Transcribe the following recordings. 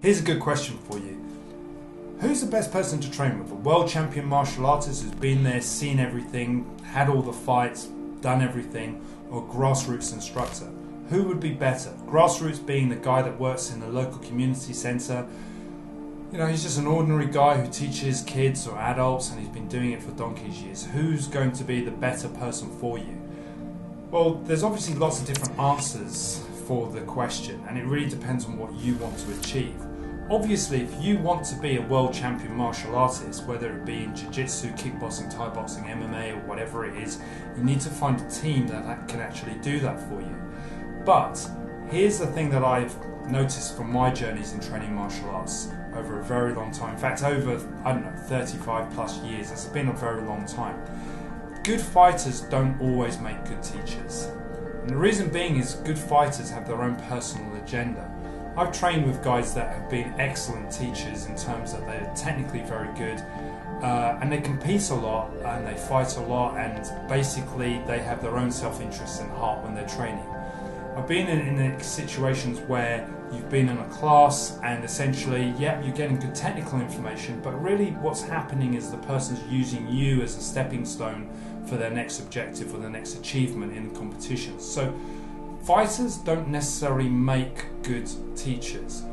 Here's a good question for you. Who's the best person to train with? A world champion martial artist who's been there, seen everything, had all the fights, done everything, or a grassroots instructor? Who would be better? Grassroots being the guy that works in the local community centre. You know, he's just an ordinary guy who teaches kids or adults and he's been doing it for donkey's years. Who's going to be the better person for you? Well, there's obviously lots of different answers for the question, and it really depends on what you want to achieve. Obviously, if you want to be a world champion martial artist, whether it be in jiu-jitsu, kickboxing, Thai boxing, MMA, or whatever it is, you need to find a team that can actually do that for you. But here's the thing that I've noticed from my journeys in training martial arts over a very long time. In fact, over, 35 plus years. It's been a very long time. Good fighters don't always make good teachers. And the reason being is good fighters have their own personal agenda. I've trained with guys that have been excellent teachers in terms that they're technically very good, and they compete a lot and they fight a lot, and basically they have their own self-interest in heart when they're training. I've been in situations where you've been in a class and essentially, yeah, you're getting good technical information, but really what's happening is the person's using you as a stepping stone for their next objective or their next achievement in the competition. So fighters don't necessarily make good teachers,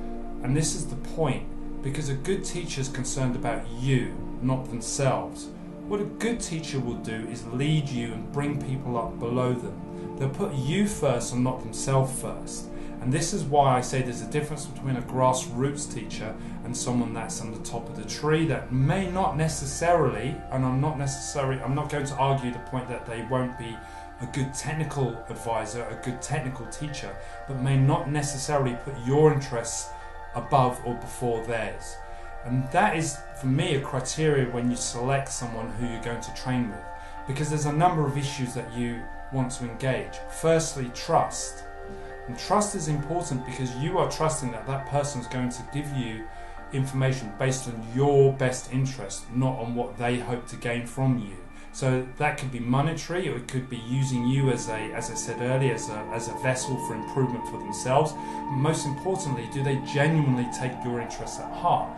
and this is the point, because a good teacher is concerned about you, not themselves. What a good teacher will do is lead you and bring people up below them. They'll put you first and not themselves first. And this is why I say there's a difference between a grassroots teacher and someone that's on the top of the tree that may not necessarily, and I'm not going to argue the point that they won't be a good technical advisor, a good technical teacher, but may not necessarily put your interests above or before theirs. And that is, for me, a criteria when you select someone who you're going to train with, because there's a number of issues that you want to engage. Firstly, trust. And trust is important because you are trusting that that person is going to give you information based on your best interest, not on what they hope to gain from you. So that could be monetary, or it could be using you as I said earlier, as a vessel for improvement for themselves. But most importantly, do they genuinely take your interests at heart?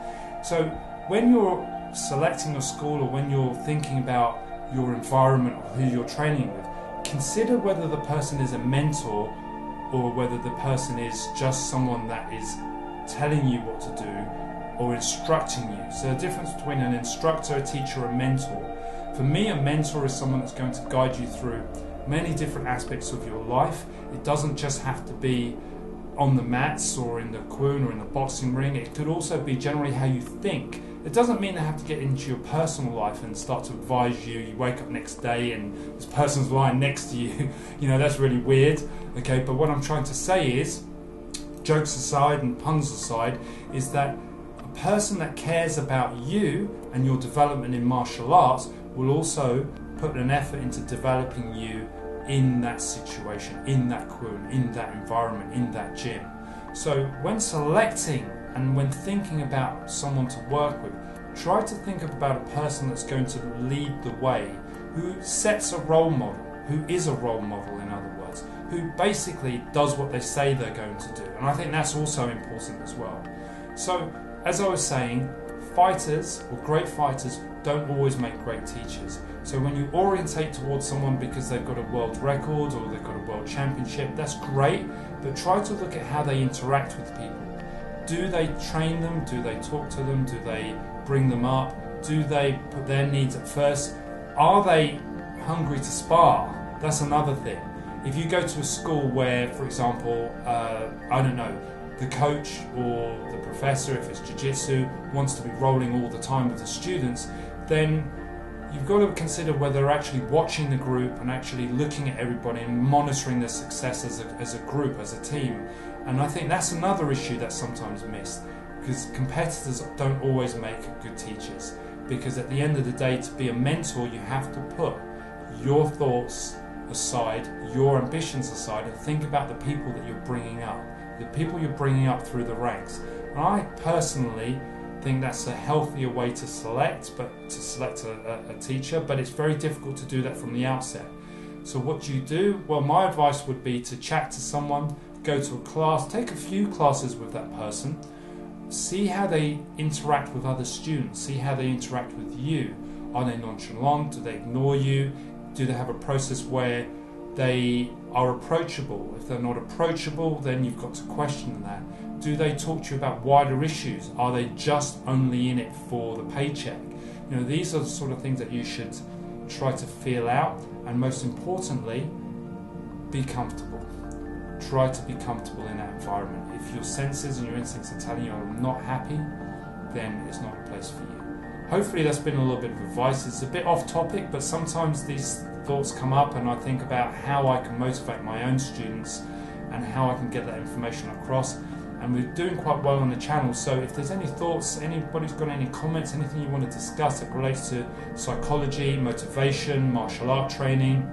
So when you're selecting a school, or when you're thinking about your environment or who you're training with, consider whether the person is a mentor or whether the person is just someone that is telling you what to do or instructing you. So the difference between an instructor, a teacher, a mentor. For me, a mentor is someone that's going to guide you through many different aspects of your life. It doesn't just have to be on the mats or in the Chun or in the boxing ring. It could also be generally how you think. It doesn't mean they have to get into your personal life and start to advise you. You wake up next day and this person's lying next to you. You know, that's really weird. Okay, but what I'm trying to say is, jokes aside and puns aside, is that a person that cares about you and your development in martial arts will also put an effort into developing you in that situation, in that Chun, in that environment, in that gym. So when selecting and when thinking about someone to work with, try to think about a person that's going to lead the way, who sets a role model, who is a role model, in other words, who basically does what they say they're going to do. And I think that's also important as well. So, as I was saying, fighters, or great fighters, don't always make great teachers. So when you orientate towards someone because they've got a world record or they've got a world championship, that's great, but try to look at how they interact with people. Do they train them? Do they talk to them? Do they bring them up? Do they put their needs at first? Are they hungry to spar? That's another thing. If you go to a school where, for example, the coach or the professor, if it's jiu-jitsu, wants to be rolling all the time with the students, then you've got to consider whether they're actually watching the group and actually looking at everybody and monitoring their success as a group, as a team. And I think that's another issue that's sometimes missed, because competitors don't always make good teachers, because at the end of the day, to be a mentor, you have to put your thoughts aside, your ambitions aside, and think about the people that you're bringing up, the people you're bringing up through the ranks. And I personally think that's a healthier way to select a teacher, but it's very difficult to do that from the outset. So what do you do? Well, my advice would be to chat to someone, go to a class, take a few classes with that person, see how they interact with other students, see how they interact with you. Are they nonchalant? Do they ignore you? Do they have a process where they are approachable? If they're not approachable, then you've got to question that. Do they talk to you about wider issues? Are they just only in it for the paycheck? You know, these are the sort of things that you should try to feel out, and most importantly, be comfortable. Try to be comfortable in that environment. If your senses and your instincts are telling you I'm not happy, then it's not a place for you. Hopefully that's been a little bit of advice. It's a bit off topic, but sometimes these thoughts come up and I think about how I can motivate my own students and how I can get that information across. And we're doing quite well on the channel, so if there's any thoughts, anybody's got any comments, anything you want to discuss that relates to psychology, motivation, martial art training,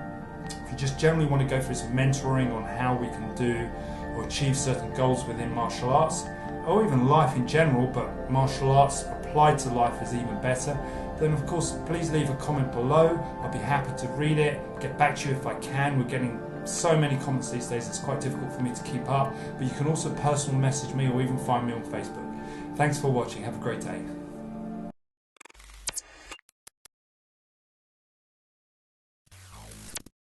if you just generally want to go through some mentoring on how we can do or achieve certain goals within martial arts, or even life in general, but martial arts applied to life is even better, then of course please leave a comment below. I'll be happy to read it, get back to you if I can. We're getting so many comments these days, it's quite difficult for me to keep up, but you can also personal message me or even find me on Facebook. Thanks for watching, have a great day.